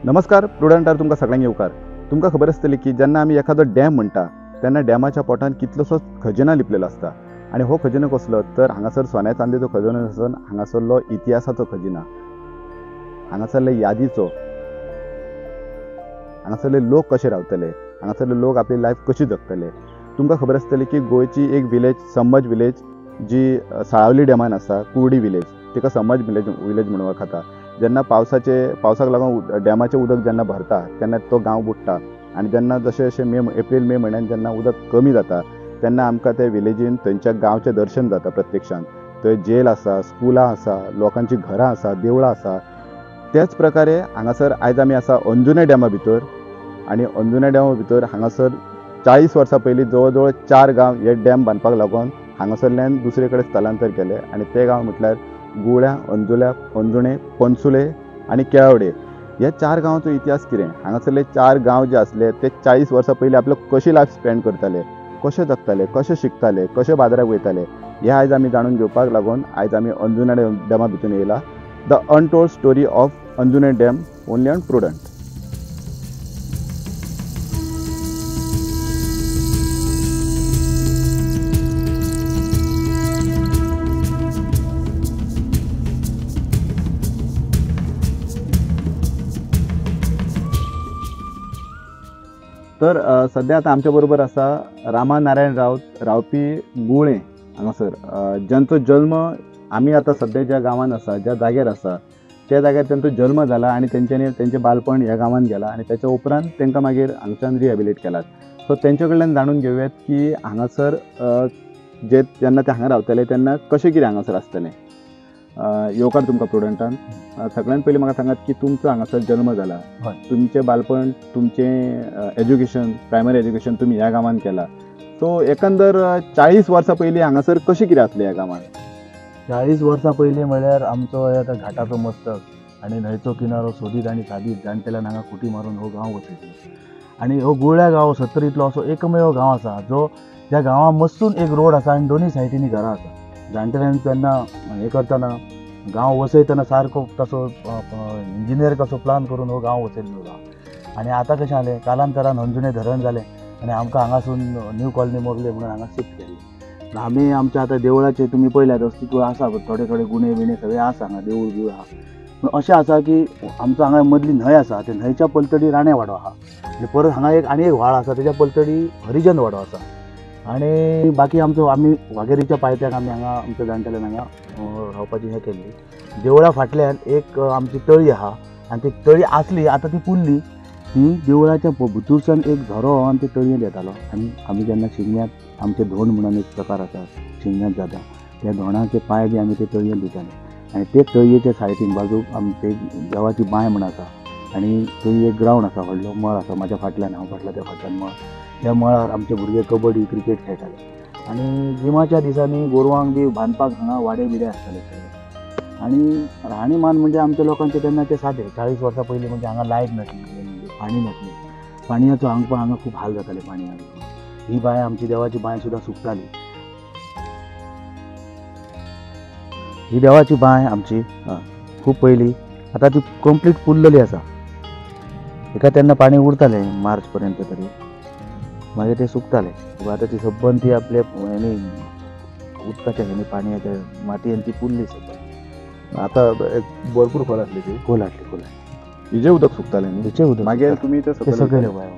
नमस्कार प्रुडंटार तुमकां सगळ्यांक येवकार। तुमकां खबर आसतली की जेन्ना आमी एखादो डॅम म्हणटा तेन्ना डॅमाच्या पोटान कितलोसोच खजिना लिपलेलो आसता आनी हो खजिनो कसलो तर हांगासर सोन्या चांदीचो खजिनो आसून हांगासरलो इतिहासाचो खजिना, हांगासरले यादीचो, हांगासरले लोक कशे रावतले, हांगासरले लोक आपली लायफ कशी जगतले। तुमकां खबर आसतली की गोंयची एक विलेज समज विलेज जी साळावली डॅमान आसा, कुर्डी विलेज, तिका समज विलेज म्हणून वळखता। जेन्ना पावसाक लागून डॅमाचें उदक जेन्ना भरता तेन्ना तो गांव बुडटा आनी जेन्ना जशें जशें एप्रील मे म्हयन्यान जेन्ना उदक कमी जाता तेन्ना आमकां त्या विलेजीन थंयच्या गांवचें दर्शन जाता प्रत्यक्षान। थंय जेल आसा, स्कुलां आसा, लोकांची घरां आसा, देवळां आसा। त्याच प्रकारे हांगासर आयज आमी आसा अंजुने डॅमा भितर आनी अंजुने डॅमा भितर हांगासर 40 वर्सां पयलीं जवळ जवळ 4 गांव हे डॅम बांदपाक लागून हांगासरल्यान दुसरे कडेन स्थलांतर केले आनी ते गांव म्हटल्यार गुळ्या, अंजुणे, पणसुले आनी केळवडे। ह्या 4 गांवांचो इतिहास कितें? हांगासरले 4 गांव जे आसले ते 40 वर्सां पयलीं आपलो कशी लायफ स्पेंड करताले, कशे जगताले, कशे शिकताले, कशे बाजाराक वयताले, हे आयज आमी जाणून घेवपाक लागून आयज आमी अंजुने डॅमा भितर येयला। The untold story of Anjunem dam only on prudent. तर सध्या आता आमच्या बरोबर आसा रामा नारायण राऊत रावपी गुळे हांगासर, ज्यांचो जल्म आमी आता सध्या ज्या गांवांत आसा, ज्या जाग्यार आसा त्या जाग्यार तांचो जल्म जाला आनी तेंचें बालपण ह्या गांवांत गेलां आनी त्याच्या उपरांत तांकां मागीर हांगच्यान रिहॅबिलिट केलात। सो तेंचे कडल्यान जाणून घेवयात की हांगासर जेन्ना ते हांगा रावताले तेन्ना कशें कितें हांगासर आसतलें। येवकार तुमकां प्रुडंटान। सगळ्यात पयलीं म्हाका सांगात की तुमचो हांगासर जल्म जाला, तुमचें बालपण, तुमचें एज्युकेशन, प्रायमरी एज्युकेशन तुमी ह्या गांवांत केलां। सो एकंदर 40 वर्सां पयलीं हांगासर कशें कितें आसलें ह्या गांवांत? 40 वर्सां पयलीं म्हळ्यार आमचो हे घाटाचो मस्तक आनी न्हंयचो किनारो सोदीत आनी सादीत जाणटेल्यान हांगा खुटी मारून हो गांव वसयलो। आनी हो गुळ्या गांव सत्तरींतलो असो एकमेव गांव आसा जो ज्या गांवा मसून एक रोड आसा आनी दोनी सायडीनी घरां आसा। जाणटेल्यान तेन्ना हे करतना गांव वसयतना सारको तसो इंजिनियर कसो प्लान करून हो गांव वसयल्लो गांव। आनी आतां कशें जालें, कालांतरान अंजुने धरण जालें आनी आमकां हांगासून न्यू कॉलनी मोगले म्हणून हांगा शिफ्ट केलें। आमी आमच्या आतां देवळाचे तुमी पळयल्यात अस्तित्व आसा, थोडे थोडे गुणे बिणे सगळे आसा हांगा, देवूळ बिवूळ आहा। पूण अशें आसा की आमचो हांगा मदली न्हंय आसा, त्या न्हंयच्या पलतडी राणे वाडो आहा आनी परत हांगा आनी एक व्हाळ आसा तेच्या पलतडी हरिजन वाडो आसा। आनी बाकी आमी वाघेरीच्या पायथ्याक आमी हांगा आमच्या जाणटेल्यान हांगा रावपाची हें केल्ली। देवळा फाटल्यान एक आमची तळी आहा आनी ती तळी आसली, आतां ती पुल्ली। ती देवळाच्या भितरच्यान एक झरो आनी ते तळयेंत येतालो आनी आमी जेन्ना शिगम्याक आमचे धोंड म्हणून एक प्रकार आसा शिगम्याक जाता, त्या धोंडाचे पांय बी आमी ते तळयेंत दिताले। आनी ते तळयेच्या सायडीन बाजूक आमची देवाची बांय म्हण आसा आनी थंय एक ग्रावंड आसा, व्हडलो मळ आसा म्हाज्या फाटल्यान, हांव फाटल्यान त्या फाटल्यान मळ। त्या मळार आमचे भुरगे कबड्डी क्रिकेट खेळटाले आनी गिमाच्या दिसांनी गोरवांक बी बांदपाक हांगा वाडे बिडे आसताले सगळे। आनी राहणीमान म्हणजे आमच्या लोकांचे तेन्नाचे सादे। 40 वर्सां पयलीं म्हणजे हांगा लायट नासली, म्हणजे पाणी नासलें, पाणयाचो हांगा खूब हाल जाताले पाणयाक। ही बांय आमची देवाची बांय सुद्दां सुकताली। ही देवाची बांय आमची खूब पयलीं, आतां ती कंप्लीट फुल्लली आसा। एका तेन्ना पाणी उरतालें मार्च पर्यंत तरी, मागीर ते सुकताले। आतां ती सबंद ती आपल्या हेणी उदकाच्या हेणी पाणयाच्या मातयेन ती फुल्ली सबंद। आता भरपूर खोल आसली ती, खोल आसली। हिजे उदक सुकतालें न्ही, हिचे उदक मागीर तुमी ते सकयल बांय।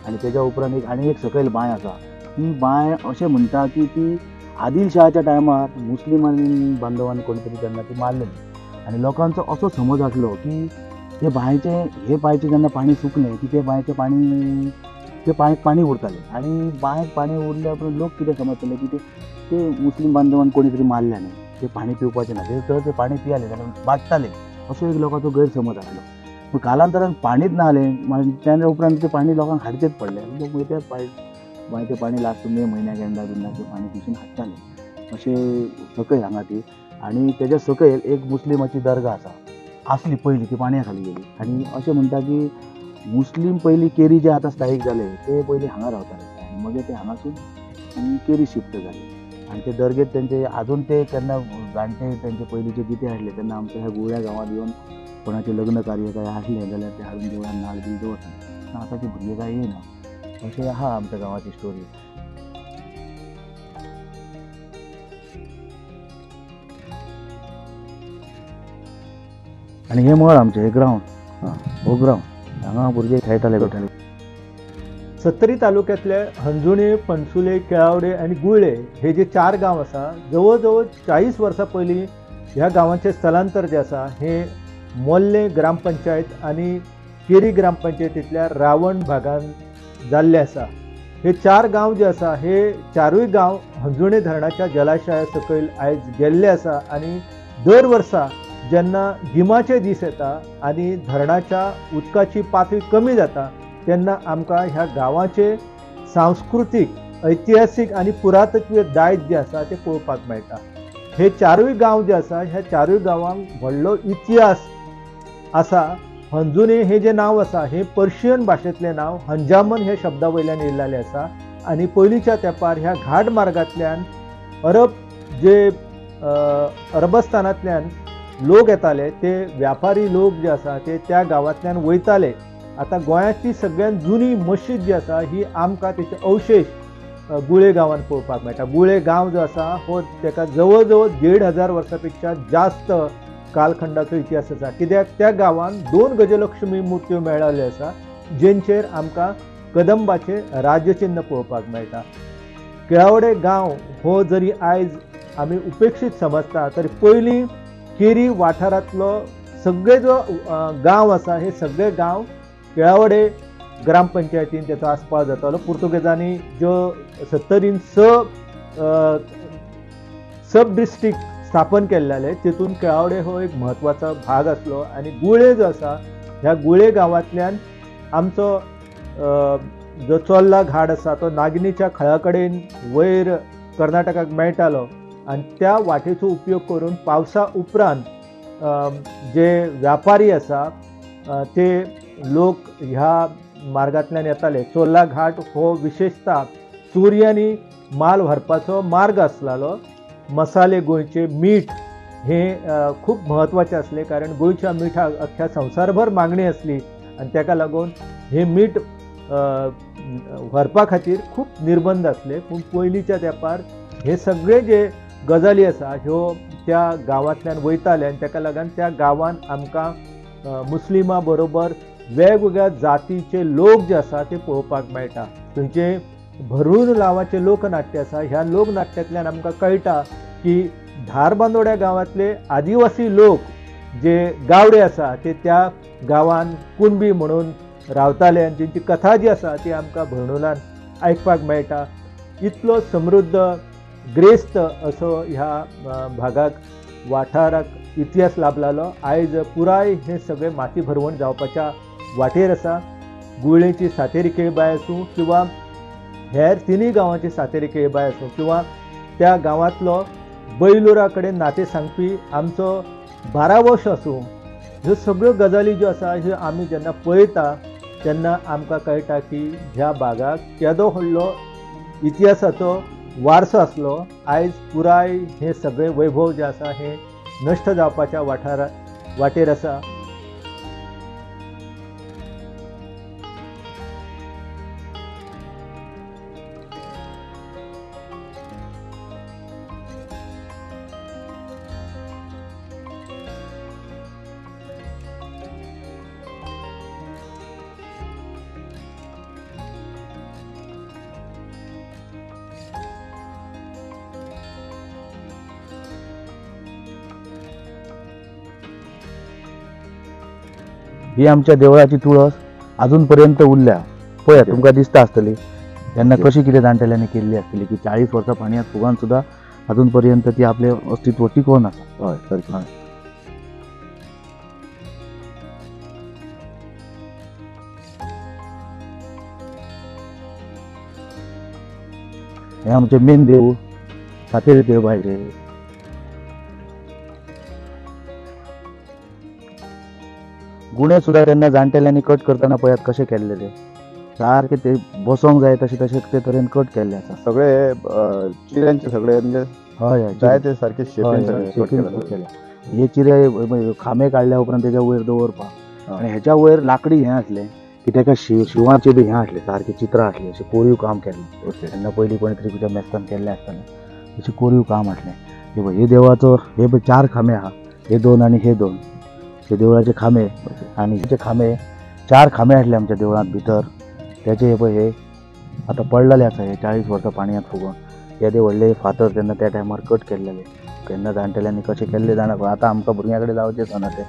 आनी तेच्या उपरांत आनी एक सकयल बांय आसा। ती बांय अशें म्हणटा की ती आदिलशहाच्या टायमार मुस्लिमांनी बांदवान कोणी तरी तेन्ना ती मारलेली आनी लोकांचो असो समज आसलो की ते बांयचें जेन्ना पाणी सुकलें की ते बांयचें पाणी उरतालें आनी बांयक पाणी उरल्या उपरांत लोक कितें समजताले की ते मुस्लीम बांदवान कोणी तरी मारल्या न्ही, ते पाणी पिवपाचें ना, ते पाणी पियाले जाल्यार बाटताले, असो एक लोकांचो गैरसमज आसलो। पूण कालांतरान पाणीच ना जालें, त्या उपरांत ते पाणी लोकांक हाडचेच पडलें। लोक वयतेच बांयचें पाणी लास्ट मे म्हयन्याक येता बिंदाचें पाणी पिसून हाडटाले अशें सकयल हांगा ती। आनी तेच्या सकयल एक मुस्लिमाची दर्गा आसली पयलीं, ती पाणया खाली गेली। आनी अशें म्हणटा की मुस्लीम पयलीं केरी जे आतां स्थायीक जाले ते पयलीं हांगा रावताले आनी मागीर ते हांगासून केरी शिफ्ट जाले आणि ते दर्गेत त्यांचे अजून ते त्यांना जाणटे त्यांचे पयलींचे गिते हाडले तेन्ना आमच्या ह्या गुळ्या गांवांत येवन कोणाचे लग्न कार्य काय आसलें जाल्यार ते हाडून देवळान नाग बी दवरतात. आतांची भुरगीं काय येयना अशें आहा आमच्या गांवाची स्टोरी. आणि हे मळ आमचे हे ग्राउंड हो ग्राउंड हांगा भुरगे खेळटाले बेठाले. सत्तरी तालुक्यातले हंजुणे, पणसुले, केळावडे आणि गुळ्ळे हे जे 4 गांव आसा जवळ 40 वर्सां पयलीं ह्या गांवांचे स्थलांतर जे आसा हे मोल्ले ग्रामपंचायत आणि केरी ग्रामपंचायतींतल्या रावण भागांत जाल्ले आसा. हे 4 गांव जे आसा हे 4य गांव हंजुणे धरणाच्या जलाशया सकयल आयज गेल्ले आसा आणि दर वर्सा जेन्ना गिमाचे दीस येता आणि धरणाच्या उदकाची पातळी कमी जाता तेन्ना आमकां ह्या गांवाचे सांस्कृतीक, ऐतिहासीक आणि पुरातत्वीय दायज जे आसा ते पळोवपाक मेळटा. हे 4य गांव जे आसा ह्या 4य गांवांक व्हडलो इतिहास आसा. हंजुणे हे जे नांव आसा हे पर्शियन भाशेंतलें नांव हंजामन हे शब्दा वयल्यान येयल्लें आसा आणि पयलींच्या तेंपार ह्या घाट मार्गांतल्यान अरबस्तानांतल्यान लोक येताले ते व्यापारी लोक जे आसा ते त्या गांवांतल्यान वयताले. आता गोंयांतली सगळ्यात जुनी मशीद जी आसा ही आमकां तेचे अवशेश गुळे गांवांत पळोवपाक मेळटा. गुळे गांव जो आसा हो तेका जवळ 1,500 वर्सां पेक्षा जास्त कालखंडाचो इतिहास आसा. कित्याक त्या गांवांत 2 गजलक्ष्मी मुर्त्यो मेळ्ळल्यो आसा जेंचेर आमकां कदंबाचे राज्यचिन्ह पळोवपाक मेळटा. केळावडे गांव हो जरी आयज आमी उपेक्षीत समजता तरी पयलीं केरी वाठारांतलो सगळे जो गांव आसा हे सगळे गांव केळावडे ग्रामपंचायतीन तेचो आस्पाव जातालो. पुर्तुगेजांनी ज्यो 70 सब डिस्ट्रिक्ट स्थापन केल्ले तितून केळावडे हो एक म्हत्वाचो भाग आसलो आणि गुळे जो आसा ह्या गुळे गांवांतल्यान आमचो जो चोल्ला घाट आसा तो नागनीच्या खळा कडेन वयर कर्नाटकाक मेळटालो आणि त्या वाटेचो उपयोग करून पावसा उपरांत जे व्यापारी आसा ते लोक ह्या मार्गांतल्यान येताले. चोल्ला घाट हो विशेषता चोरयांनी माल व्हरपाचो मार्ग आसलेलो. मसाले गोंयचे मीठ हे खूब म्हत्वाचे आसले कारण गोंयच्या मिठाक अख्ख्या संवसारभर मागणी आसली आणि ताका लागून हे मीठ व्हरपा खातीर खूब निर्बंध आसले. पूण पयलींच्या तेंपार हे सगळे जे गजाली आसा ह्यो त्या गांवांतल्यान वयताले आनी ताका लागून त्या गांवांत आमकां मुस्लिमां बरोबर वेगवेगळ्या जातीचे लोक जे आसा ते पळोवपाक मेळटा. थंयचे भरून लांवाचे लोकनाट्य आसा. ह्या लोकनाट्यांतल्यान आमकां कळटा की धारबांदोड्या गांवांतले आदिवासी लोक जे गावडे आसा ते त्या गांवांत कुणबी म्हणून रावताले आनी तेंची कथा जी आसा ती आमकां भरणुलान आयकपाक मेळटा. इतलो समृद्ध ग्रेस्त असो ह्या भागाक वाठाराक इतिहास लाभलेलो. आयज पुराय हे सगळे माती भरवण जावपाच्या वाटेर आसा. गुळ्ळेची सातेरी केळबाय आसूं किंवा हेर 3 गांवांची सातेरी केळबाय आसूं किंवा त्या गांवांतलो बैलुरा कडेन नाते सांगपी आमचो बारावोश आसूं, ह्यो सगळ्यो गजाली ज्यो आसा ह्यो आमी जेन्ना पळयता तेन्ना आमकां कळटा की ह्या भागाक केदो व्हडलो इतिहासाचो वारसो आसलो. आयज पुराय हे सगळे वैभव जे आसा हे नश्ट जावपाच्या वाटेर आसा. ही आमच्या देवळाची तुळस अजून पर्यंत उरल्या. पळयात तुमकां दिसता आसतली तेन्ना कशी कितें जाणटेल्यांनी केल्ली आसतली की 40 वर्सां पाणयात फुगान सुद्दां अजून पर्यंत ती आपले अस्तित्व टिकोवन आसा. हय सारकें. हे आमचे मेन देव सातेरी केळबायचे. गुणे सुद्दां तेन्ना जाणटेल्यांनी कट करतना पळयात कशें केल्ले ते. सारखे ते बसोंक जाय तशें तशें ते तरेन कट केल्ले आसा. सगळे चिऱ्यांचे सगळे म्हणजे हय जाय ते सारखे शेपीन सगळे कट केला. केले. हे चिरे खांबे काडल्या उपरांत तेच्या वयर दवरपाक आनी हेच्या वयर लाकडी हें आसलें की तेका शिवाचे बी हें आसलें सारके चित्रां आसलीं अशें कोरीव काम केल्लें. ओके. तेन्ना पयलीं कोणी त्रिकुटा मेस्तान केल्लें आसतालें अशें कोरीव काम आसलें. हे देवाचो हे 4 खांबे आहा, हे 2 आनी हे 2 हे देवळाचे खांबे आनी हेचे खांबे 4 खांबे आसले आमच्या देवळांत भितर. त्याचे हे पळय हे आतां पडलेले आसा हे 40 वर्सां पाणयात फुगोवन. हे व्हडले फातर तेन्ना त्या टायमार कट केल्लेले. केन्ना जाणटेल्यांनी कशें केल्ले जाणा पळय. आतां आमकां भुरग्यां कडेन जावचें ना ते.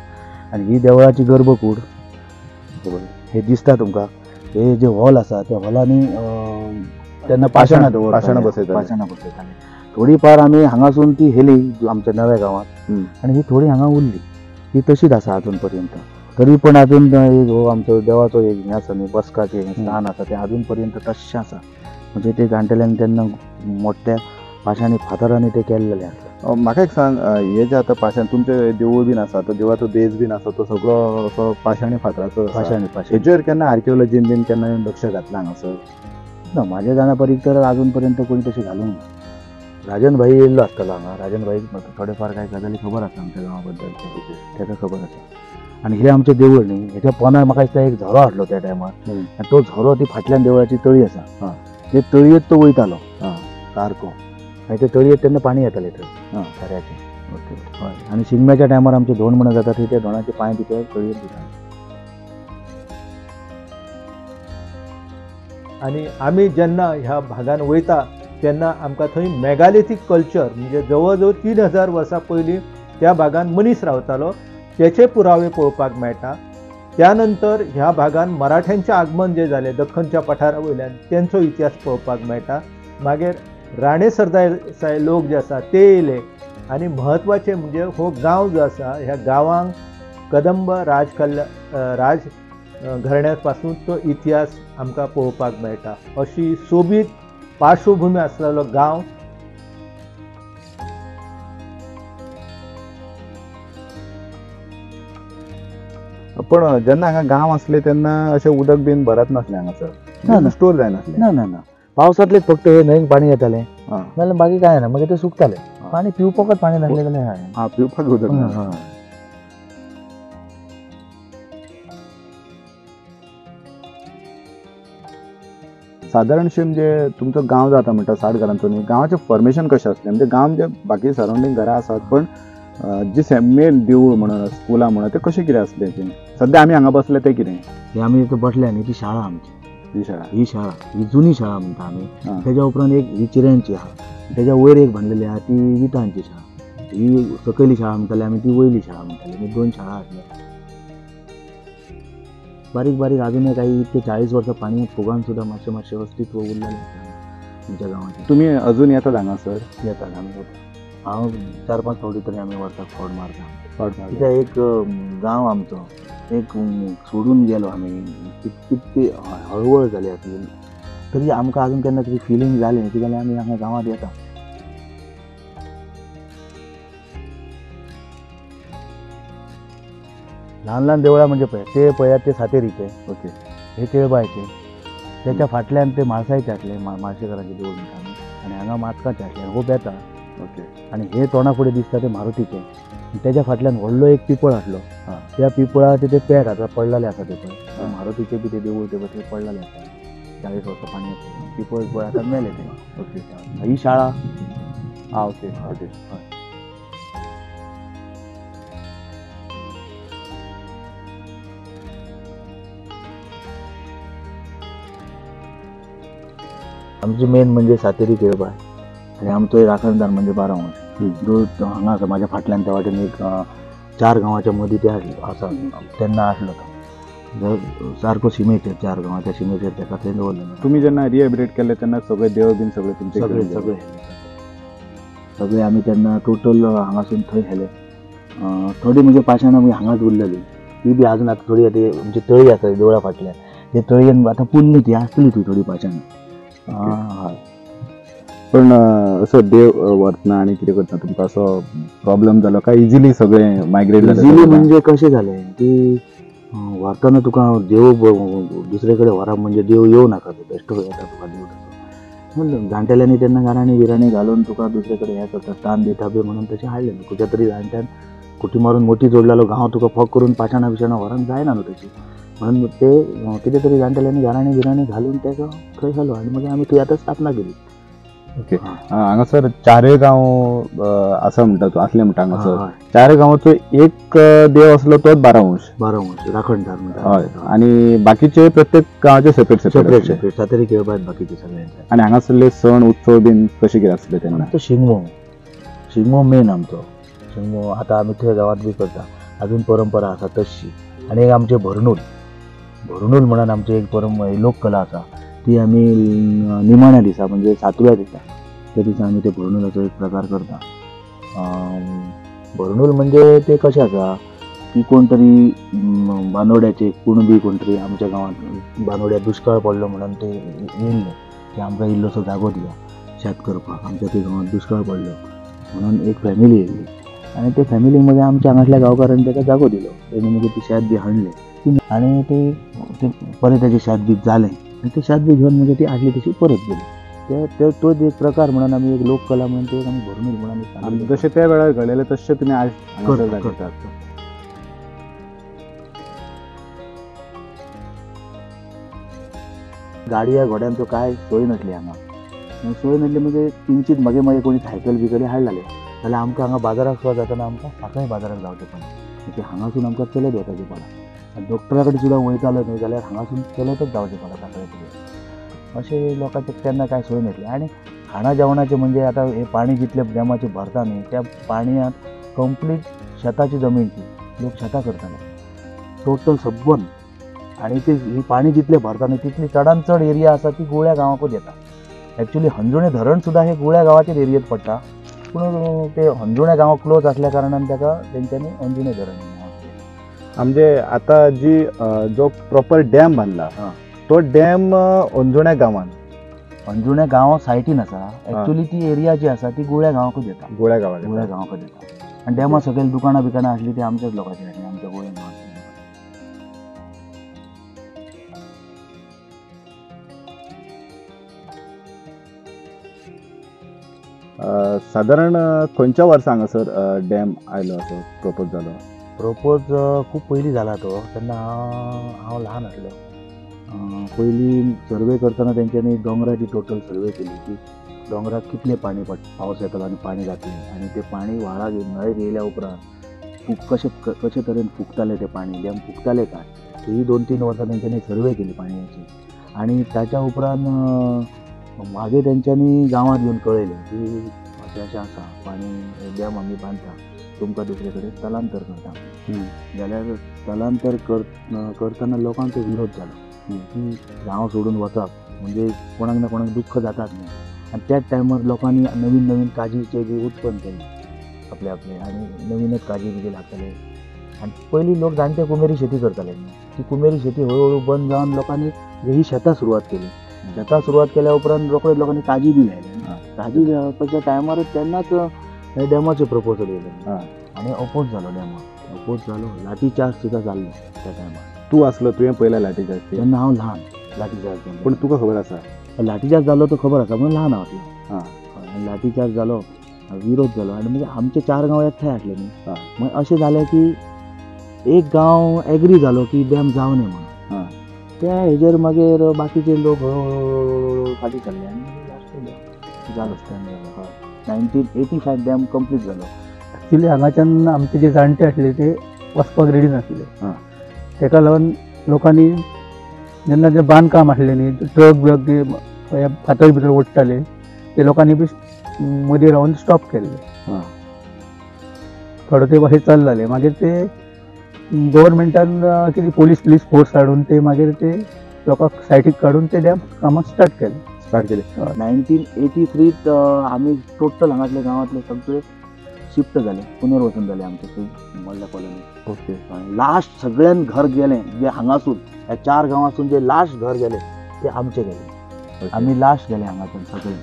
आनी ही देवळाची गर्भकूड हे दिसता तुमकां. हे जे हॉल आसा त्या हॉलांनी तेन्ना पाशाणां बसयताले. थोडी फार आमी हांगासून ती हेली आमच्या नव्या गांवांत आनी ही थोडी हांगा उरली. ती तशीच आसा अजून पर्यंत. तरी पण अजून हो आमचो देवाचो एक हें आसा न्ही बसकाचें स्थान आसा तें अजून पर्यंत तशें आसा. म्हणजे ते जाणटेल्यांनी तेन्ना मोठ्या पाशाणी फातरांनी ते केल्लेलें आसा. म्हाका एक सांग, हे जे आतां पाशाण तुमचे देवूळ बीन आसा तो देवाचो बेज बीन आसा तो सगळो असो पाशाणी फातराचो आसा. हेजेर केन्ना आर्किओलॉजीन बीन केन्ना येवन लक्ष घातलां हांगासर? ना म्हाज्या जाणा परीक तर अजून पर्यंत कोणी तशें घालूंक ना. राजन भाई येयल्लो आसतलो हांगा. राजन भाई थोडे फार कांय गजाली खबर आसा आमच्या गांवा बद्दल तेका खबर आसा. आनी हे आमचें देवूळ न्ही हेच्या पोंदा म्हाका दिसता एक झरो आसलो त्या टायमार आनी तो झरो ती फाटल्यान देवळाची तळी आसा ते तळयेत तो वयतालो सारको आनी ते तळयेत तेन्ना पाणी येतालें थंय झऱ्याचें. हय. आनी शिगम्याच्या टायमार आमचे धोंड म्हणून जाता थंय त्या धोंडाचे पांय बी ते तळयेत दिताले. आणि आमी जेन्ना ह्या भागान वयता तेन्ना आमकां थंय मेगालिथीक कल्चर म्हणजे जवळ जवळ 3000 वर्सां पयलीं त्या भागान मनीस रावतालो त्याचे पुरावे पळोवपाक मेळटा. त्यानंतर ह्या भागान मराठ्यांचें आगमन जे जालें दख्खनच्या पठारा वयल्यान तेंचो इतिहास पळोवपाक मेळटा. मागीर राणे सरदेसाय लोक जे आसा ते येयले आनी म्हत्वाचें म्हणजे हो गांव जो आसा ह्या गांवांक कदंब राज घराण्या पासून तो इतिहास आमकां पळोवपाक मेळटा. अशी सोबीत पार्श्वभूमी आसलेलो गांव. पण जेन्ना हांगा गांव आसले तेन्ना अशें उदक बीन भरत नासलें हांगासर स्टोर जायनासलें. ना ना ना पावसांतलेच फक्त हे न्हंयक पाणी येतालें नाल्यार बाकी काय ना. मागीर ते सुकतालें पाणी पिवपाकच पाणी नासलें जाल्यार पिवपाक उदक ना. सादारणशें म्हणजे तुमचो गांव जाता म्हणटा 60 घरांचो न्ही. गांवाचें फॉर्मेशन कशें आसलें म्हणजे गांव जे बाकी सरावंडींग घरां आसात पण जे मेन देवूळ म्हणून स्कुलां म्हणून ते कशें कितें आसलें तें सद्या आमी हांगा बसले तें कितें हे आमी बसले न्ही ती शाळा आमची. ही शाळा ही जुनी शाळा म्हणटा आमी. तेज्या उपरांत एक ही चिऱ्यांची आहा तेज्या वयर एक बांदलेली आहा ती विटांची शाळा. ही सकयली शाळा म्हणटाली आमी ती वयली शाळा म्हणटाली. ही 2 शाळा आसल्या बारीक बारीक. अजून काही इतके 40 वर्सां पाणी फुगान सुद्दां मातशें अस्तित्व उरलेलें आसा आमच्या गांवांत. तुमी अजून येतात हांगासर? येतात आमी येतात. हांव 4-5 फावटी तरी आमी वर्साक फावट मारता. कित्याक एक गांव आमचो एक सोडून गेलो आमी कितकी हळवळ जाली आसली तरी आमकां अजून केन्ना तरी फिलींग जालें की जाल्यार आमी हांगा गांवांत येता. ल्हान ल्हान देवळां म्हणजे पळय ते पळयात ते सातेरीचे. ओके. हे केळबायचे. त्याच्या फाटल्यान ते म्हाळसायचे आसले माळशेकारांचे देवूळ म्हणटा आमी. आनी हांगा माचकाचे आसले हो बेता. ओके. आनी हे तोंडा फुडें दिसता ते मारुतीचे. तेज्या फाटल्यान व्हडलो एक पिपळ आसलो. त्या पिपळाचे ते पेट आतां पडलेले आसा ते पळय मारुतीचे बी ते देवूळ ते पडलेले आसा 40 वर्सां पाणी पिपळ पळय आतां मेले ते. ओके. ही शाळा. ओके. ओके. आमची मेन म्हणजे सातेरी केळबाय आनी आमचो एक राखणदार म्हणजे 12 जो हांगा आसा म्हाज्या फाटल्यान त्या वाटेन एक 4 गांवांच्या मदीं ते आसा तेन्ना आसलो तो सारको शिमेचेर 4 गांवांच्या शिमेचेर तेका थंय दवरलेलो. तुमी जेन्ना रिहेबिलिटेट केले तेन्ना सगळे देव बीन सगळे तुमचे सगळे आमी तेन्ना टोटल हांगासून थंय हेले. थोडी म्हणजे पाशाणां आमी हांगाच उरलेली ती बी अजून आतां थोडी म्हणजे तळी आसा देवळा फाटल्यान ते तळयेन आतां पुल्ली ती आसतली ती थोडी पाशाणां. पण असो देव वतना आनी कितें करता तुमकां असो प्रॉब्लेम जालो काय इजिली सगळे मायग्रेट जाले? इजिली म्हणजे कशें जालें की व्हरतना तुका देव दुसरे कडेन व्हरप म्हणजे देव येवं नाका बेश्टो येता तुका देव तसो म्हणलं जाणटेल्यांनी तेन्ना गाराणी बिराणी घालून तुका दुसरे कडेन हें करता तान दिता बी म्हणून तशें हाडलें खंयच्या तरी जाणट्यान कुटी मारून मोठी जोडलेलो गांव तुका फक करून पाशाणा बिशाणा व्हरोन जायना न्हू तशी म्हणून ते कितें तरी जाणटेल्यांनी गाराणी बिराणी घालून तेका थंय घालो आनी मागीर आमी थंय आतां स्थापना केली. ओके हांगासर चारय गांव आसा म्हणटा तूं असले म्हणटा हांगासर चारय गांवाचो एक देव असलो तोच 12 राखणदार म्हणटा हय आनी बाकीचे प्रत्येक गांवाचे सेपरेट सेपरेट सेपरेट सातेरी खेळपात बाकीचे सगळ्यांचे. आनी हांगासरले सण उत्सव बीन कशे कितें आसले तेन्ना? तो शिगमो मेन आमचो शिगमो आतां आमी थंय गांवांत बी करता अजून परंपरा आसा तशी. आनी एक आमचे भरणूल म्हणून आमची एक लोककला आसा ती आमी निमाण्या दिसा म्हणजे 7व्या दिसा त्या दिसा आमी ते भरणूलाचो एक प्रकार करता. भरणूल म्हणजे ते कशें आसा की कोण तरी बांदोड्याचे कुणबी कोण तरी आमच्या गांवांत बांदोड्यात दुश्काळ पडलो म्हणून ते येयल्ले की आमकां इल्लोसो जागो दिया शेत करपाक. आमच्या त्या गांवांत दुश्काळ पडलो म्हणून एक फॅमिली येयल्ली आनी ते फॅमिली मागीर आमच्या हांगासल्या गांवकारांनी ताका जागो दिलो. तेणी मागीर ती शेत बी हाडलें आनी ते परत तेजें शेत बी जालें आनी ते शेत बी घेवन मागीर ती आसली तशी परत गेली. तोच एक प्रकार म्हणून आमी एक लोककला म्हणून ते आमी भरणूल म्हणून आनी जशे त्या वेळार घडलेले तशे तुमी आज हांगासर करतात. गाडया घोड्यांचो काय सोय नासली हांगा. सोय नासली म्हणजे किंचीत मागीर कोणी सायकल बिकली हाडलेले जाल्यार आमकां हांगा बाजाराक सुद्दां जाताना आमकां सांखळे बाजाराक जावचें पडलें. हांगासून आमकां चलत वचचें पडा. डॉक्टरा कडेन सुद्दां वयतालो न्हू जाल्यार हांगासून चलतच जावचें पडा सांखळे पुढे. अशें लोकांचे तेन्ना कांय सोय नासली. आनी खाणा जेवणाचें म्हणजे आतां हे पाणी जितलें डॅमाचें भरता न्ही त्या पाणयात कंप्लीट शेताची जमीन ती लोक शेतां करताले टोटल सबन. आनी ते ही पाणी जितलें भरता न्ही तितली चडांत चड एरिया आसा ती गुळ्या गांवाकूच येता. एक्चुली हंजुणे धरण सुद्दां हे गुळ्या गांवाचेर एरियेत पडटा पूण ते हंजुणे गांव क्लोज आसल्या कारणान ताका तेंच्यांनी अंजुणे धरण म्हणजे आता जो प्रॉपर डॅम बांधला तो डॅम अंजुण्या गांवान अंजुणे गांव सायटीन आसा. एक्चुली ती एरिया जी आसा ती गुळ्या गांवाकूच येता. गोळ्या गांवान गांवाकूच येता. आनी डॅमा सकयल दुकानां बिकानां आसली ती आमच्याच लोकांची आसली आमच्या गोंया गांवांत. साधारण खंयच्या वर्सा हांगासर डॅम आयलो असो प्रपोज जालो? प्रपोज खूब पयलीं जाला तो. तेन्ना हांव ल्हान आसलो. पयलीं सर्वे करतना तेंच्यांनी डोंगराची टोटल सर्वे केली की डोंगराक कितलें पाणी पावस येतलो आनी पाणी जातलें आनी तें पाणी व्हाळाक न्हंयेक येयल्या उपरांत कशे तरेन फुगतालें तें पाणी डॅम फुगतालें काय ही 2-3 वर्सां तेंच्यांनी सर्वे केली पाणयाची. आनी ताच्या उपरांत मागीर तेंच्यांनी गांवांत येवन कळयलें की अशें आसा पाणी डॅम आमी बांदता तुमकां दुसरे कडेन स्थलांतर करता. जाल्यार स्थलांतर करतना लोकांचो विरोध जालो की गांव सोडून वचप म्हणजे कोणाक ना कोणाक दुख्ख जाताच न्ही. आनी त्याच टायमार लोकांनी नवीन नवीन काजीचे बी उत्पन्न केले आपले आनी नवीनच काजी बी लागताले. आनी पयलीं लोक जाणटे कुमेरी शेती करताले. ती कुमेरी शेती हळूहळू बंद जावन लोकांनी ही शेतां सुरवात केली. शेतां सुरवात केल्या उपरांत रोखडेच लोकांनी काजी बी लायले. काजी लावपाच्या टायमारच तेन्नाच हे डॅमाचे प्रपोजल येयले आनी अपोज जालो डॅमाक. अपोज जालो लाठीचार्ज सुद्दां जाल्लो त्या टायमार. तूं आसलो तुवें पयला लाठीचार्ज? तेन्ना हांव ल्हान लाठीचार्ज केलो. पूण तुका खबर आसा लाठीचार्ज जालो तो खबर आसा म्हणून ल्हान हांव आसलो. लाठीचार्ज जालो विरोध जालो आनी मागीर आमचे 4 गांव एकठांय आसले न्ही. मागीर अशें जालें की एक गांव एग्री जालो की डॅम जावं न्ही म्हणून. त्या हेजेर मागीर बाकीचे लोक हळूहळू फाटीं सरले आनी लास्ट जालो डॅम जालो. 1985 डॅम कंप्लीट जालो. एक्चुली हांगाच्यान आमचे जे जाणटे आसले ते वचपाक रेडी नासले. तेका लागून लोकांनी जेन्ना जे बांदकाम आसलें न्ही ट्रक ब्रक जे फातर भितर ओडटाले ते लोकांनी बी मदीं रावन स्टॉप केल्ले. थोडे तेंप अशें चल जालें. मागीर ते गव्हर्मेंटान कितें पुलीस फोर्स हाडून ते मागीर ते लोकांक सायटीक काडून ते डॅम कामां स्टार्ट केले. 1983 आमी टोटल हांगासले गांवांतले सगळे शिफ्ट जाले पुनर्वसन जाले आमचे थंय मोल्ल्या कॉलनी. ओके. लास्ट सगळ्यान घर गेलें जे हांगासून ह्या 4 गांवांसून जे लास्ट घर गेले ते आमचे गेले. आमी लास्ट गेले हांगाच्यान सगळे.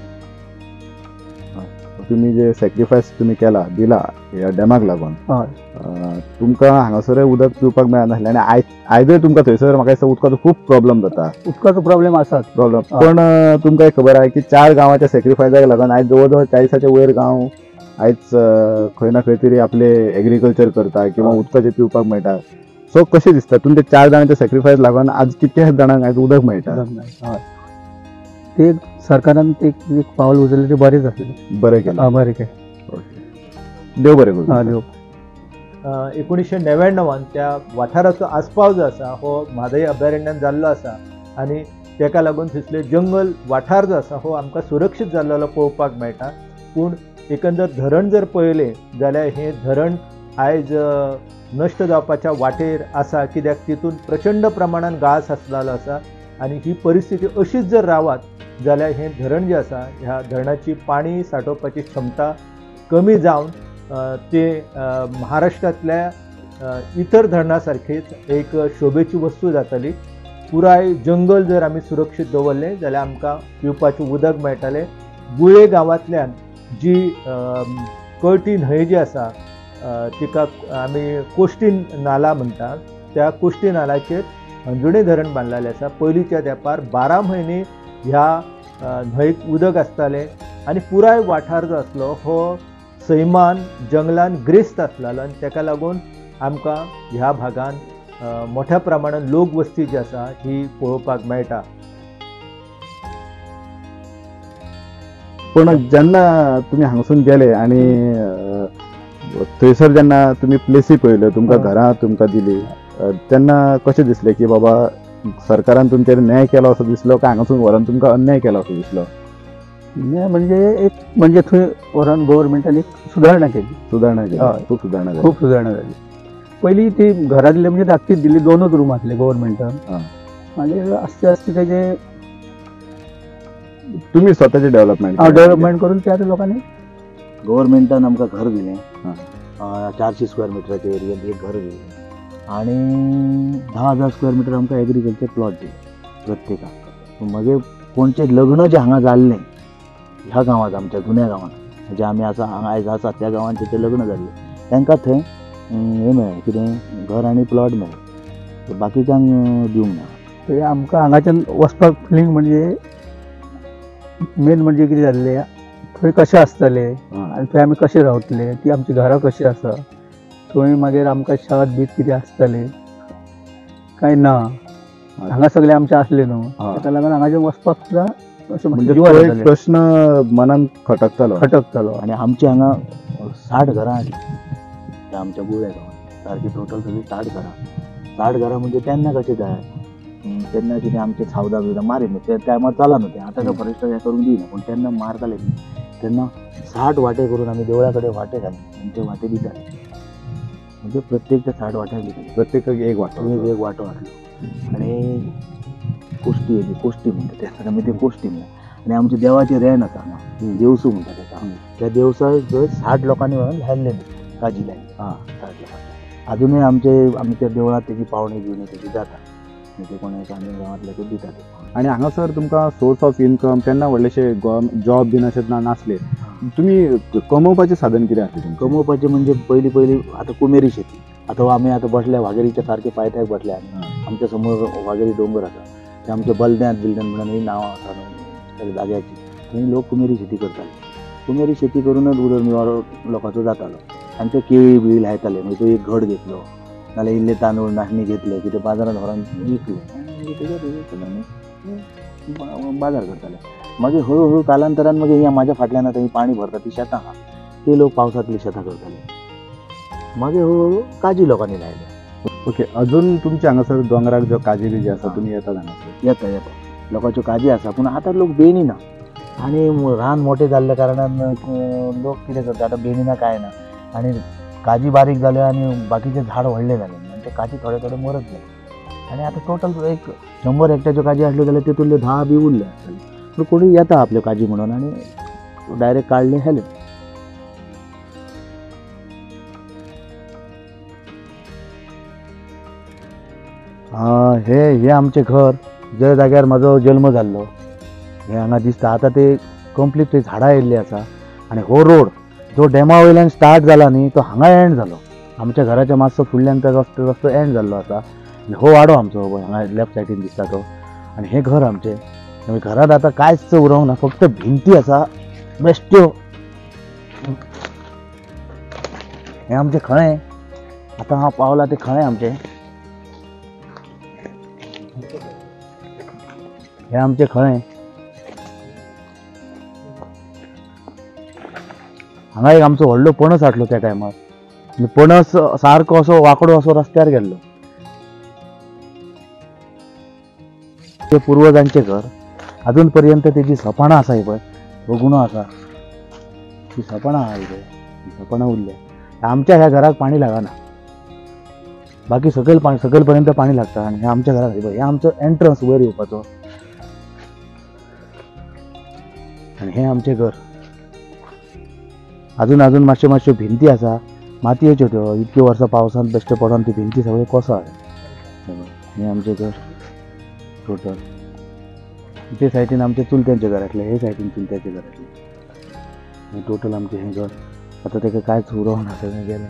तुम्ही जे सॅक्रिफायस तुम्ही केला दिला ह्या डॅमाक लागून हय तुमकां हांगासर उदक पिवपाक मेळनासलें आनी आयजय तुमकां थंयसर म्हाका दिसता उदकाचो खूब प्रॉब्लेम जाता उदकाचो प्रॉब्लेम आसाच प्रॉब्लेम पण तुमकां एक खबर आहा की 4 गांवाच्या सॅक्रिफायसाक लागून आयज जवळ जवळ 40च्या वयर गांव आयज खंय ना खंय तरी आपले एग्रीकल्चर करता किंवा उदकाचें पिवपाक मेळटा सो कशें दिसता तुमच्या 4 जाणांच्या सॅक्रिफायस लागून आज कितक्याच जाणांक आयज उदक मेळटा हय ते सरकारान ते एक पावल उचललें ते बरेंच आसलें बरें केलें बरें केलें देव बरें करूं देव 1999 त्या वाठाराचो आस्पाव जो आसा हो म्हादय अभयारण्यान जाल्लो आसा आनी तेका लागून थंयसले जंगल वाठार जो आसा हो आमकां सुरक्षीत जाल्लो पळोवपाक मेळटा पूण एकंदर धरण जर पळयलें जाल्यार हें धरण आयज नश्ट जावपाच्या वाटेर आसा कित्याक तितून प्रचंड प्रमाणान घास आसलेलो आसा आनी ही परिस्थिती अशीच जर रावत जाल्यार हें धरण जें आसा ह्या धरणाची पाणी साठोवपाची क्षमता कमी जावन ते महाराष्ट्रांतल्या इतर धरणां सारखीच एक शोभेची वस्तू जातली पुराय जंगल जर आमी सुरक्षीत दवरलें जाल्यार आमकां पिवपाचें उदक मेळटलें गुळे गांवांतल्यान जी कळटी न्हंय जी आसा तिका आमी कोश्टी नाला म्हणटा त्या कोश्टी नाल्याचेर अंजुणें धरण बांदलेलें आसा पयलींच्या तेंपार 12 म्हयने ह्या न्हंयक उदक आसतालें आनी पुराय वाठार जो आसलो हो सैमान जंगलान ग्रेस्त आसलेलो आनी तेका लागून आमकां ह्या भागान मोठ्या प्रमाणान लोकवस्ती जी आसा ही पळोवपाक मेळटा पण जेन्ना तुमी हांगासून गेले आनी थंयसर जेन्ना तुमी प्लेसी पळयल्यो तुमकां घरां तुमकां दिली तेन्ना कशें दिसलें की बाबा सरकारान तुमचेर न्याय केलो असो दिसलो काय हांगासून व्हरून तुमकां अन्याय केलो असो दिसलो म्हणजे थंय व्हरून गव्हर्मेंटान एक सुदारणा केली खूब सुदारणा खूब सुदारणा जाली पयलीं ती घरा दिली म्हणजे धाकटीच दिली 2च रूम आसले गव्हर्मेंटान मागीर आस्ते आस्ते तेजे तुम्ही स्वतःचे डेव्हलपमेंट करून त्या लोकांनी गव्हर्मेंटान आमकां घर दिलें 400 स्क्वेअर मिटराच्या एरियेत एक घर दिलें आनी 10,000 स्क्वेअर मिटर आमकां एग्रीकल्चर प्लॉट दिले प्रत्येकाक मागीर कोणचें लग्न जें हांगा जाल्लें ह्या गांवांत आमच्या जुन्या गांवांत जे आमी आयज आसा त्या गांवांत तेचें लग्न जाल्लें तांकां थंय हें मेळ्ळें कितें घर आनी प्लॉट मेळ्ळे बाकीच्यांक दिवंक ना ते आमकां हांगाच्यान वचपाक फिलींग म्हणजे मेन म्हणजे कितें जाल्लें थंय कशें आसतलें आनी थंय आमी कशें रावतले ती आमची घरां कशीं आसा थंय मागीर आमकां शेत बीत कितें आसतलें काय ना हांगा सगळें आमचें आसलें न्हू ताका लागून हांगाच्यान वचपाक सुद्दां अशें म्हणजे प्रश्न मनान खटकतालो आनी आमचे हांगा 60 घरां आसलीं त्या आमच्या गुळ्या गांवांत सारकी टोटल सगळीं 60 घरां म्हणजे तेन्ना कशें जाय तेन्ना कितें आमचे सावदा बिवदा मारी त्या टायमार चला न्हू तें आतां काय फॉरेस्टर हें करूंक दिना पूण तेन्ना मारताले तेन्ना 60 वाटे करून आमी देवळा कडेन वाटे घालले आनी ते वाटे दिताले म्हणजे प्रत्येक त्या 60 वाट्याक दिताले प्रत्येकाक एक वाटो आसलो आनी कोश्टी येयली कोश्टी म्हणटा तेका आमी ते कोश्टी म्हणटा आनी आमचे देवाचें रेण आसा हांगा देवसू म्हणटा तेका त्या देवसाक 60 लोकांनी व्हरून लायल्ले काजी लायली 60 लोकांनी अजुनूय आमी त्या देवळांत तेजी पावणी बिवणी तेजी जाता ते कोणाक आमी गांवांतले ते दितात आनी हांगासर तुमकां सोर्स ऑफ इनकम तेन्ना व्हडलेशे जॉब बीन अशें नासले तुमी कमोवपाचें साधन कितें आसलें तुमचें कमोवपाचें म्हणजे पयलीं आतां कुमेरी शेती आतां आमी आतां बसल्या वाघेरीच्या सारके पायथ्याक बसल्या आमच्या समोर वाघेरी दोंगर आसा ते आमच्या बलद्यांत म्हणून ही नांवां आसा जाग्याची थंय लोक कुमेरी शेती करताले कुमेरी शेती करूनच उदरनिर्वाह लोकांचो जातालो आनी ते केळी बिळी लायताले मागीर तो एक घड घेतलो नाल्यार इल्ले तांदूळ नाशणी घेतले कितें बाजारांत व्हरून विकले बाजार करताले मागीर हळू कालांतरान मागीर म्हाज्या फाटल्यान आतां ही पाणी भरता ती शेतां आहा ते लोक पावसांतली शेतां करताले मागीर हळू काजी लोकांनी लायले ओके अजून तुमचे हांगासर दोंगराक जो काजी बी आसा तुमी येतात हांगासर येता लोकांच्यो काजी आसा पूण आतां लोक बेनिना आनी रान मोठे जाल्ल्या कारणान लोक कितें करता आतां बेनिना काय ना आनी काजी बारीक जाल्या आनी बाकीचे झाड व्हडले जाले आनी ते काजी थोडे मरत गेले आनी आतां टोटल एक 100 हेक्टरच्यो काजी आसल्यो जाल्यार तितूंतले 10 बी उरले आसतले पूण कोणी येता आपल्यो काजी म्हणून आनी डायरेक्ट काडले हेले हे आमचें घर ज्या जाग्यार म्हाजो जल्म जाल्लो हे हांगा दिसता आतां ते कंप्लीट ते झाडां येयल्लीं आसा आनी हो रोड जो डॅमा वयल्यान स्टार्ट जाला न्ही तो हांगा एंड जालो. आमच्या घराच्या मातसो फुडल्यान तो रस्तो एंड जाल्लो आसा. आनी हो वाडो आमचो पळय हांगा लेफ्ट सायडीन दिसता तो. आनी हे घर आमचें. घरांत आतां कांयच उरोंक ना, फक्त भिंती आसा बेश्ट्यो. हे आमचें खळें. आतां हांव पावला तें खळें आमचें. हे आमचें खळें. हांगा एक आमचो व्हडलो पणस हाडलो त्या टायमार. पणस सारको असो वांकडो असो रस्त्यार गेल्लो. ते पुर्वजांचें घर. अजून पर्यंत तेजी सपाणां आसा ही पळय. हो गुणो आसा. ती सपाणां आहा पळय. सपाणां उरल्या. आमच्या ह्या घराक पाणी लागना. बाकी सकयल पर्यंत पाणी लागता. आनी हे आमच्या घराक हे आमचो एंट्रन्स वयर येवपाचो. आनी हे आमचें घर. अजून मातश्यो भिंती आसा. मातयेच्यो त्यो. इतकी वर्सां पावसांत बेश्टे पडोन ती भिंती सगळे कोसळ. हे आमचें घर टोटल. ते सायडीन आमच्या चुलत्यांचें घरातलें. हे सायडीन चुलत्याचें घरातलें. हे टोटल आमचें हें घर. आतां तेका कांयच उरोंक ना, सगळें गेलें.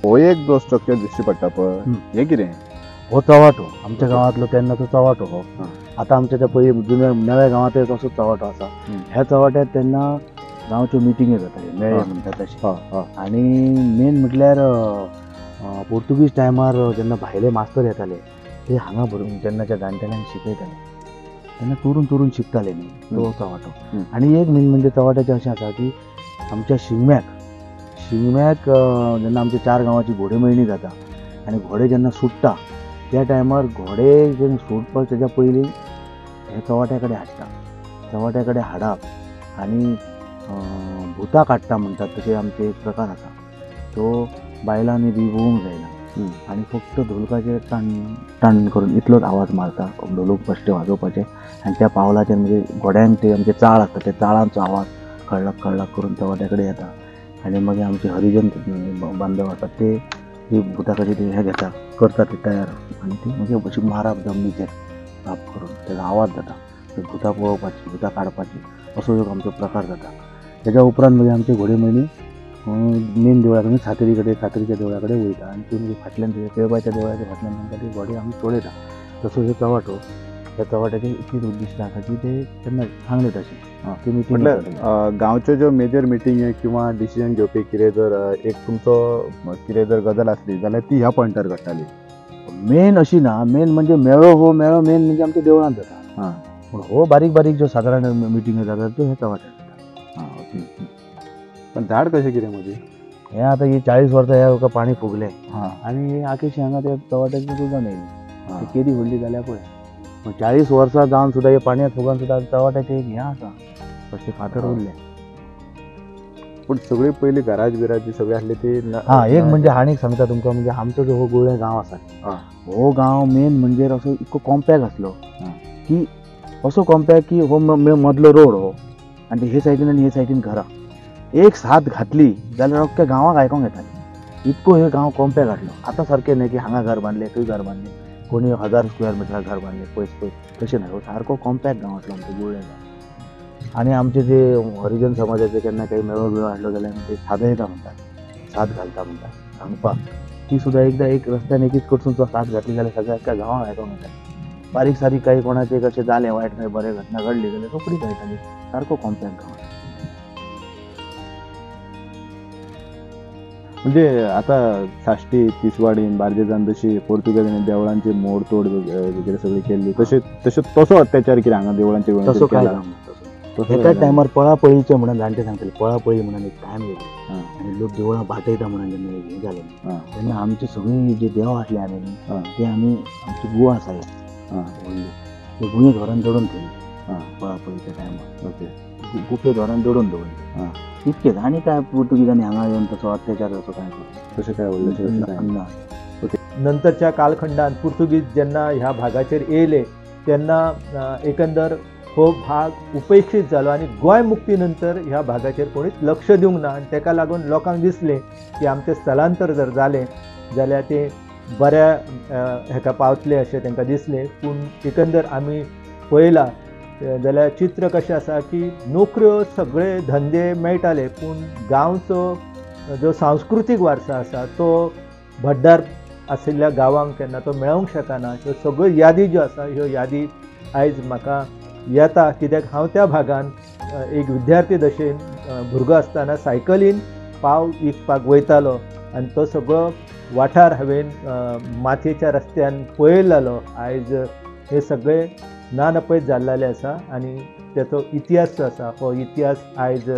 हो एक जो स्ट्रक्चर दिश्टी पडटा पळय हे कितें? हो चवाटो. आमच्या गांवांतलो तेन्नाचो चवाटो हो. आतां आमच्या त्या पयलीं जुन्या नव्या गांवांत तसो चवाटो आसा. ह्या चवाट्यात तेन्ना गांवच्यो मिटिंगे जाताल्यो, मेळे म्हणटात तशें. आनी मेन म्हटल्यार पोर्तुगीज टायमार जेन्ना भायले मास्तर येताले ते हांगा भरून तेन्नाच्या जाणटेल्यांक शिकयताले. तेन्ना चोरून शिकताले न्ही तो चवाटो. आनी एक मेन म्हणजे चवाट्याचें अशें आसा की आमच्या शिगम्याक जेन्ना आमच्या 4 गांवांची घोडेमोडणी जाता आनी घोडे जेन्ना सुट्टा त्या टायमार घोडे जेन्ना सुटपाक तेज्या पयलीं हे चवाट्या कडेन हाडटा. चवाट्या कडेन हाडप आनी भुतां काडटा म्हणटात तशें आमचे एक प्रकार आसा. तो बायलांनी बी पळोवंक जायना. आनी फक्त ढोलकाचेर टन करून इतलोच आवाज मारता. ढोलक बेश्टे वाजोवपाचे आनी त्या पावलाचेर म्हणजे घोड्यांक ते आमचे चाळ आसता त्या चाळांचो आवाज कळलाक करून चवाट्या कडेन येता. आनी मागीर आमचे हरिजन बांदव आसात ते भुताकाचे ते हे घेता करता ते तयार. आनी ती मागीर अशी मारप जमनीचेर ताप करून तेजो आवाज जाता. भुतां पळोवपाची, भुतां काडपाची असो एक आमचो प्रकार जाता. तेज्या उपरांत मागीर आमची घोडेमोडणी मेन देवळा कडेन सातेरीच्या देवळा कडेन वयता. आनी ती मागीर फाटल्यान केळबाच्या देवळाच्या फाटल्यान तांकां ती घोडे आमी चडयता. तसो ह्यो चवाटो. त्या चवाट्याचें इतलीच उद्दिश्ट आसा की ते तेन्ना सांगले तशें. ती मिटींग म्हटल्यार गांवच्यो ज्यो मेजर मिटींग किंवा डिसिजन घेवपी कितें जर एक तुमचो कितें जर गजाल आसली जाल्यार ती ह्या पॉयंटार घडटाली. मेन अशी ना. मेन म्हणजे मेळो मेन म्हणजे आमच्या देवळांत जाता. पूण हो बारीक ज्यो सादारण मिटींग जातात त्यो हे चवाट्यार जाता. पण झाड कशें कितें मदीं हें आतां ही 40 वर्सां ह्या पाणी फुगलें आनी हे आखेशी हांगा त्या चवाट्याची उजवण येयली. केदी व्हडली जाल्या पळय. पूण 40 वर्सां जावन सुद्दां हे पाणयात फुगोन सुद्दां चवाट्याचें एक हें आसा. अशें फातर उरलें. पूण सगळी पयलीं घराज बिराज जी सगळी आसली ती एक म्हणजे हांणी सांगता तुमकां म्हणजे आमचो जो हो गोळ्या गांव आसा हो गांव मेन म्हणजे असो इतको कॉम्पॅक्ट आसलो की असो कॉम्पॅक्ट की हो मदलो रोड हो आनी हे सायडीन आनी हे सायडीन घरां एक साथ घातली जाल्यार अख्ख्या गांवाक आयकोंक येताली. इतको हे गांव कॉम्पॅक्ट आसलो. आतां सारकें न्हय की हांगा घर बांदलें थंय घर बांदलें. कोणी 1000 स्क्वेअर मिटराक घर बांदलें पयस तशें न्हय. सारको कॉम्पॅक्ट गांव आसलो आमचो गोळ्या गांव. आनी आमचे जे हरिजन समाजाचे केन्ना काही मेळो हाडलो जाल्यार ते सादयता म्हणटात. साथ घालता म्हणटात सांगपाक. ती सुद्दां एकदां एक रस्त्यान एकच कडसून साथ घातली जाल्यार सगळ्या एका गांवाक आयकोंक येताली. बारीक सारीक काही कोणाचें कशें जालें वायट खंय बरें घटना घडली जाल्यार रोखडीच कळटाली. सारको कॉम्पॅक्ट गांव. म्हणजे आता साश्टी तिसवाडीन बार्देजान जशी पोर्तुगेजांनी देवळांची मोडतोड वगैरे सगळी केल्ली तसो अत्याचार कितें हांगा देवळांचे तसो काय एका टायमार पळापळीचें म्हणून जाणटे सांगताले. पळापळी म्हणून एक टायम येयलो आनी लोक देवळां भाटयता म्हणून जेन्ना हें जालें तेन्ना आमची सगळीं जे देव आसले आमी ते आमी आमची गुवा आसा व्हडली ते गुये धोरण दडोवन ठेवली पळापळीच्या टायमार. ओके गुफे धोरण दडोवन दवरले इतकेच. आनी काय पुर्तुगीजांनी हांगा येवन तसो अत्याचार असो काय तशें काय व्हडलें ना. नंतरच्या कालखंडात पुर्तुगीज जेन्ना ह्या भागाचेर येयले तेन्ना एकंदर हो भाग उपेक्षीत जालो आनी गोंय मुक्ती नंतर ह्या भागाचेर कोणीच लक्ष दिवंक ना. आनी तेका लागून लोकांक दिसलें की आमचें स्थलांतर जर जालें जाल्यार तें बऱ्या हेका पावतले अशें तांकां दिसलें. पूण एकंदर आमी पळयलां जाल्यार चित्र कशें आसा की नोकऱ्यो सगळे धंदे मेळटाले, पूण गांवचो जो सांस्कृतीक वारसा आसा तो भड्डार आशिल्ल्या गांवांक केन्ना तो मेळोंक शकना. ह्यो सगळ्यो यादी ज्यो आसा ह्यो यादी आयज म्हाका येता, कित्याक हांव त्या भागान एक विद्यार्थी दशेन भुरगो आसतना सायकलीन पाव विकपाक वयतालो आनी तो सगळो वाठार हांवें मातयेच्या रस्त्यान पळयलेलो. आयज हे सगळे नानपयत जाल्ले आसा आनी ताचो इतिहास जो आसा हो इतिहास आयज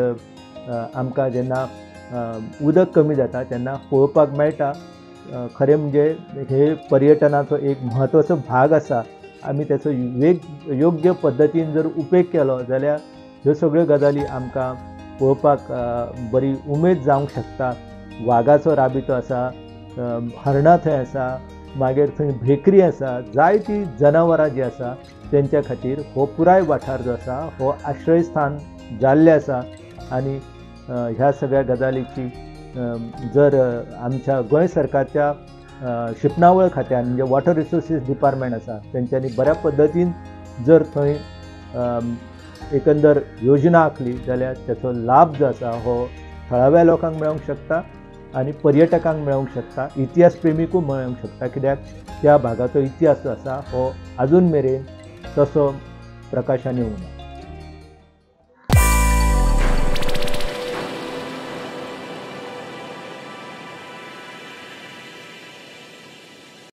आमकां जेन्ना उदक कमी जाता तेन्ना पळोवपाक मेळटा. खरें म्हणजे हे पर्यटनाचो एक म्हत्वाचो भाग आसा. आमी त्याचो योग्य पद्दतीन जर उपेग केलो जाल्यार ह्यो सगळ्यो गजाली आमकां पळोवपाक बरी उमेद जावंक शकता. वागाचो राबितो आसा, हरणां थंय आसा, मागीर थंय भेकरी आसा, जायतीं जनावरां जीं आसा तेंच्या खातीर हो पुराय वाठार जो आसा हो आश्रयस्थान जाल्लें आसा. आनी ह्या सगळ्या गजालीची जर आमच्या गोंय सरकारच्या शिपणावळ खात्यान म्हणजे वॉटर रिसोर्सीस डिपार्टमेंट आसा तेंच्यांनी बऱ्या पद्दतीन जर थंय एकंदर योजना आखली जाल्यार त्याचो लाभ जो आसा हो थळाव्या लोकांक मेळोंक शकता आनी पर्यटकांक मेळोंक शकता, इतिहास प्रेमीकूय मेळोंक शकता. कित्याक त्या भागाचो इतिहास जो आसा हो अजून मेरेन तसो प्रकाशान येवंक ना.